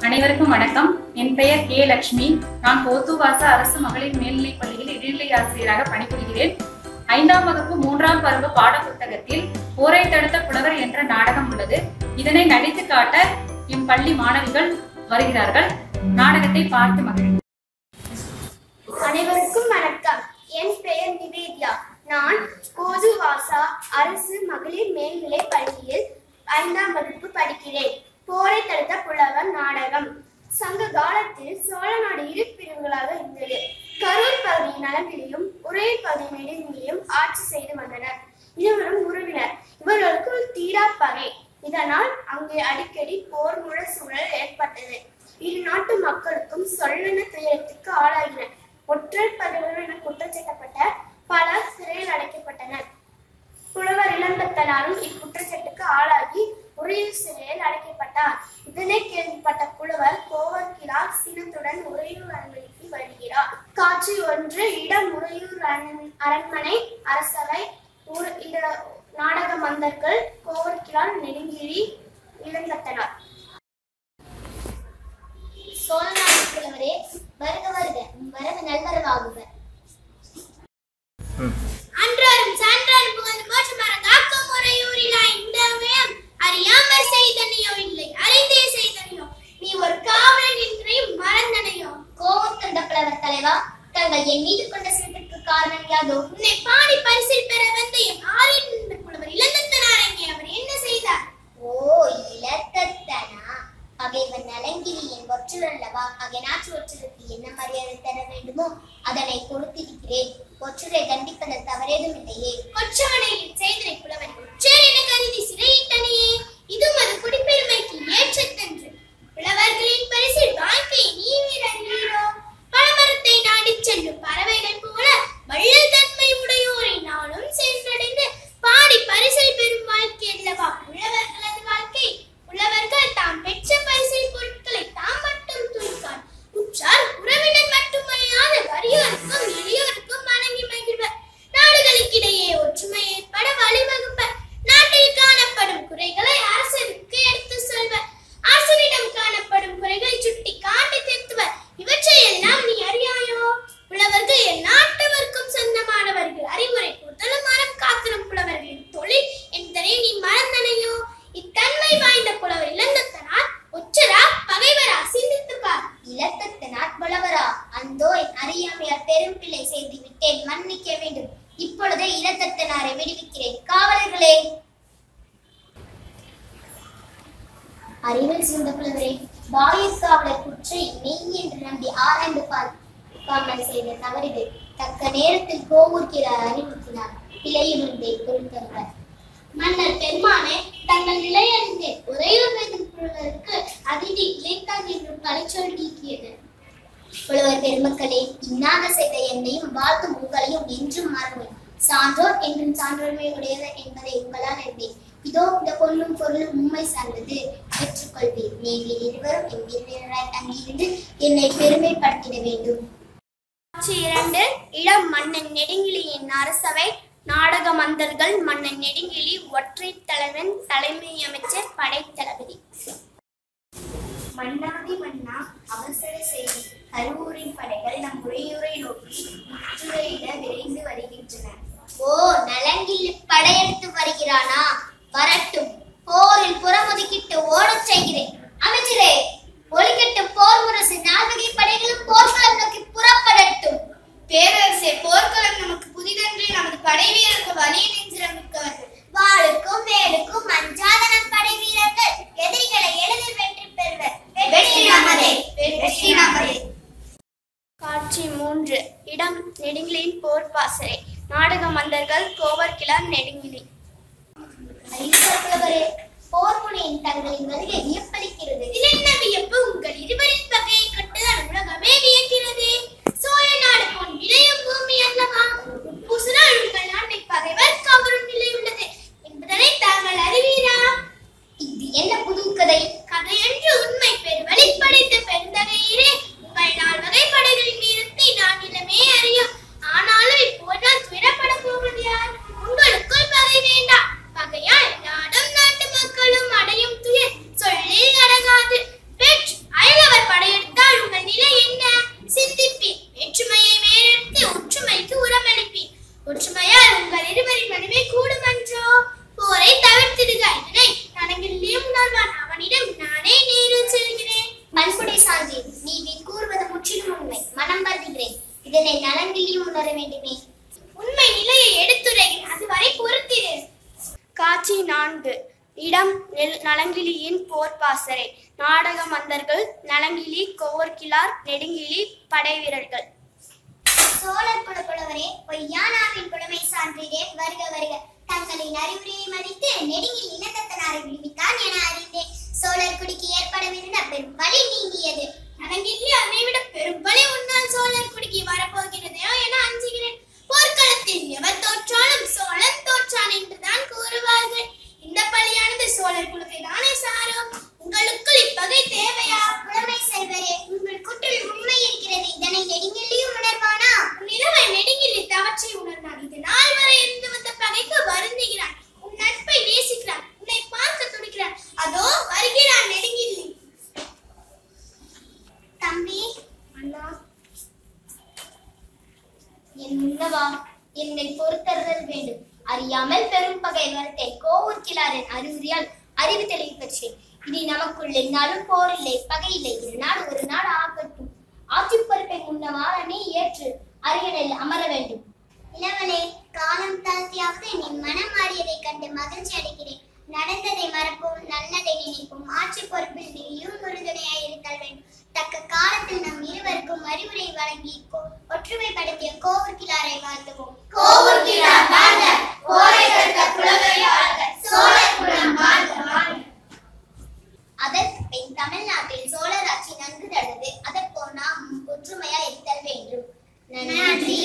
அனைவருக்கும் வணக்கம். என் பெயர் கே. லட்சுமி. நான் போத்துவாச அரசு மகளிர் மேல்நிலைப் பள்ளியில் இடைநிலை ஆசிரியராக பணிபுரிகிறேன். 5ஆம் வகுப்பு 3ஆம் பருவ பாட புத்தகத்தில் போரை தடுத்த புலவர் என்ற நாடகம் உள்ளது. இதனை நடித்து காட்ட என் பள்ளி மாணவிகள் வருகிறார்கள். நாடகத்தை பார்த்து மகிழ்கிறேன். அனைவருக்கும் வணக்கம். என் பெயர் நிவேதியா. நான் போதுவாசா அரசு மகளிர் மேல்நிலைப் பள்ளியில் 5ஆம் வகுப்பு படிக்கிறேன். போரை தடுத்த புலவர் நாடகம். சங்க காலத்தில் சோழ நாடு இரு பிரிவுகளாக இருந்தது. கரூர் பகுதி நலங்கிலியும் உறையூர் பகுதி நெடுங்கிலியும் ஆட்சி செய்து வந்தனர். இருவரும் உறவினர். இவர்களுக்குள் தீரா பகை. இதனால் அங்கே அடிக்கடி போர் சூழல் ஏற்பட்டது. இரு நாட்டு மக்களுக்கும் சொல்லென துயரத்துக்கு ஆளாகினர். ஒற்றர் பகைவர்கள் என குற்றச்சாட்டப்பட்ட பலர் சிறையில் அடைக்கப்பட்டனர். புலவர் இளம்பெத்தனாரும் இக்குற்றச்சாட்டுக்கு ஆளாகி உறையூர் சிறையில் அடைக்கப்பட்டார். இதனை கேள்விப்பட்ட புலவர் கோவர்கிழார் சினத்துடன் உறையூர் அரண்மனைக்கு வருகிறார். காட்சி 1. இடம் உறையூர் அரண்மனை. அரசவை. நாடக மந்தர்கள் கோவர்கிழார், நெடுங்கிழி, இளம்பெத்தனார். சோழ நாடு புலவரே, வருக வருக, வரவு நல்வரவாகுக. அன்றாரும் சான்றாரும் புகழ்ந்து போற்றமாறன் காக்கும் உறையூரிலா இந்தமயம் அறியாமற் செய்தனையோ இல்லை அறிந்தே செய்தனையோ நீ ஒரு காவலன் என்றையும் மறந்தனையோ. கோபம் கொண்ட புலவர் தலைவா, தாங்கள் என் மீது கொண்ட சினத்திற்கு காரணம் யாதோ? உன்னை பாடி பரிசில் பெற வந்த என் ஆளுநர் புலவர் இளந்தத்தனார் எங்கே? அவர் என்ன செய்தார்? ஓ, இளத்தத்தனா? பகைவன் நலங்கிரி என் ஒற்றர் அல்லவா? நாட்டு ஒற்றருக்கு என்ன மரியாதை தர வேண்டுமோ அதனை கொடுத்திருக்கிறேன். ஒற்றரை தண்டிப்பதில் தவறேதும் இல்லையே. கொற்றவனை செய்தனை புலவர் ஒற்றர் என கருதி சிறையிட்டனையே. இதுவும் அது குடிப்பெருமைக்கு ஏற்றதென்று புலவர்களின் பரிசில் வாழ்க்கை நீ வீரோ. பழமரத்தை நாடி செல்லும் பறவைகள் போல வள்ளல் தன்மை உடையோரை நாளும் சென்றடைந்து பாடி பரிசில் பெறும் வாழ்க்கை அல்லவா புலவர்களது வாழ்க்கை. புலவர்கள் தாம் பெற்ற பரிசில் பொருட்களை தாம் மட்டும் துய்க்கார். உற்றார் உறவினர் மட்டுமையான வறியோருக்கும் எளியோருக்கும் வணங்கி மகிழ்வர். நாடுகளுக்கிடையே ஒற்றுமை ஏற்பட வழிவகுப்பர். நாட்டில் காணப்படும் குறைகளை அரசருக்கு எடுத்து சொல்வர். அரசனிடம் காணப்படும் குறைகளை சுட்டி காட்டி திருத்துவர். இவற்றையெல்லாம் நீ அறியாயோ? புலவர்கள் என் நாட்டவர்க்கும் சொந்தமானவர்கள். அறிவுரை கூறுதலும் மரம் காத்தலும் புலவர்களின் தொழில் என்பதை நீ மறந்தனையோ? இத்தன்மை வாய்ந்த புலவர் இளந்தத்தனார் ஒற்றரா பகைவரா? சிந்தித்து பார். இளத்தத்தனார் புலவரா? அந்தோ, என் அறியாமையால் பெரும் பிள்ளை செய்து விட்டேன், மன்னிக்க வேண்டும். இப்பொழுதே இளத்தத்தனாரை விடுவிக்கிறேன். காவலர்களே! அறிவில் சூழ்ந்த புலவரே, வாயிற்காவலர் குற்றை மெய் என்று நம்பி ஆராய்ந்து பார்க்காமல் செய்த தவறிது. தக்க நேரத்தில் கோவூர்கிழார் அறிவுறுத்தினார். பிழையுணர்ந்தே பொருள்தருவர். மன்னர் பெருமானே, தங்கள் நிலையறிந்தே உறையூர் புலவருக்கு அதிதி இழைத்தான் என்று பழிச்சொல் நீக்கியது. புலவர் பெருமக்களே, இன்னாக செய்த என்னையும் வாழ்த்தும் உங்களையும் என்றும் மறவேன். சான்றோர் என்றும் சான்றோர்மை உடையவர் என்பதை உங்களால் அறிந்தேன். இதோ இந்த பொருளும் பொருளும் உண்மை சார்ந்தது, பெற்றுக்கொள்வேன். நீங்கள் இருவரும் என் வீரராய் அங்கிருந்து என்னை பெருமைப்படுத்திட வேண்டும். காட்சி 2. இடம் மன்னன் நெடுங்கிலியின் அரசவை. நாடக மந்தர்கள் மன்னன் நெடுங்கிலி ஒற்றை தலைவன் தலைமை அமைச்சர் படை தளபதி. மன்னாதி மன்னா, அவசர செய்தி. கருவூரின் படைகள் நம் உறையூரை நோக்கி முற்றுகையிட விரைந்து வருகின்றன. ஓ, நலங்கில் படையெடுத்து வருகிறானா? வரட்டும், போரில் புறமுதுகிட்டு ஓடச் செய்கிறேன். அமைச்சரே, ஒலிக்கட்டும் போர் முரசு. 4 வகை படைகளும் போர்க்களம் நோக்கி புறப்படட்டும். பேரரசே, போர்க்களம் நமக்கு புதிதென்று நமது படை வீரர்கள் வலிய நெஞ்சிரமிக்கவர்கள். வாளுக்கும் வேலுக்கும் அஞ்சாத நம் படை வீரர்கள் எதிரிகளை எளிதில் வெற்றி பெறுவர். வெற்றி நமதே, வெற்றி நமதே. காட்சி 3. இடம் நெடுங்கிலியின் போர் பாசறை. நாடக மந்தர்கள் கோவர்கிழார், நெடுங்கிலி. புலவரே, போர் முனையின் தங்களின் வருகை வியப்பளிக்கிறது. என்ன வியப்பு? உங்கள் இருவரின் பகையை கட்டுதான் உலகமே வியக்கிறது. சோழ நாடு போன் விளையும் பூமி அல்லவா? உட்பூசினால் உங்கள் நாட்டை பகைவர் கவரும் நிலை உள்ளது என்பதனை தாங்கள் அறிவீரா? இது என்ன புது கதை? கதையன்று உண்மை பெரு வெளிப்படைத்த பெருந்தகையிலே உங்கள் 4 வகை படைகளின் வீரத்தை நான் இளமே அறியும். ஆனாலும் இப்போதான் துயரப்பட போவது யார்? உங்களுக்குள் பகை வேண்டாம். பகையால் நாடும் நாட்டு மக்களும் அடையும் துயர் சொல்லில் அடங்காது. பெற்று காட்சி 4. இடம் நலங்கிலியின் போர்ப்பாசறை. நாடக மந்தர்கள் நலங்கிலி, கோவர்கிழார், நெடுங்கிலி, படைவீரர்கள். சோழர் குலப்புலவரே, பொய்யானாவின் புலமை சான்றீரே, வருக வருக. தங்களின் அறிவுரையை மதித்து நெடுங்கில் இனத்தத்தனாரை விடுவித்தான் என அறிந்தேன். சோழர் குடிக்கு ஏற்படவிருந்த பெரும் பலி நீங்கியது. நலங்கிலி, அதை விட பெரும் பலி உன்னால் சோழர் குடிக்கு வரப்போகிறதோ என அஞ்சுகிறேன். போர்க்களத்தில் எவர் தோற்றாலும் சோழன் தோற்றான் என்றுதான் கூறுவார்கள். இந்த பலியானது சோழர் குலத்தை தானே சாரும். உங்களுக்குள் இப்பகை தேவையா? புலமை செல்வரே, உங்கள் குற்றில் உண்மை இருக்கிறது. இதனை நெடுங்கிலியும் உணர்வானா? நிலவை நெடுங்கிலி தவற்றை உணர்ந்தான். இது நாள் வரை இருந்து வந்த பகைக்கு வருந்துகிறான். உன் நட்பை நேசிக்கிறான். உன்னை பார்க்க துடிக்கிறான். அதோ வருகிறான் நெடுங்கிலி. தம்பி, அண்ணா, என் முன்னவா, என்னை பொறுத்தருதல் வேண்டும். அறியாமல் பெரும் பகை வரத்தை கோவூர்கிழாரின் அறிவுரையால் அறிவு தெளிவு பெற்றேன். இனி நமக்குள் என்னாலும் போர் இல்லை, பகை இல்லை. இரு நாள் ஒரு நாள் ஆகட்டும். ஆட்சி பொறுப்பை முன்னவா நீ ஏற்று அரியணையில் அமர வேண்டும். இளவலே, காலம் தாழ்த்தியாவது நீ மனம் மாறியதை கண்டு மகிழ்ச்சி அடைகிறேன். நடந்ததை மறப்போம், நல்லதை நினைப்போம். ஆட்சி பொறுப்பில் நீயும் உறுதுணையாய் இருத்தல் வேண்டும். தக்க காலத்தில் நம் இருவருக்கும் அறிவுரை வழங்கி ஒற்றுமைப்படுத்திய கோவூர்கிழாரை வாழ்த்துவோம். கோவூர்கிழார் வாழ்க, போரை தடுத்த புலவரை வாழ்க, சோழர் குலம் வாழ்க வாழ்க. அதற்கு பின் தமிழ்நாட்டில் சோழர் ஆட்சி நன்கு நடந்தது. அதற்கோ நாம் ஒற்றுமையாய் இருத்தல் வேண்டும். நன்றி.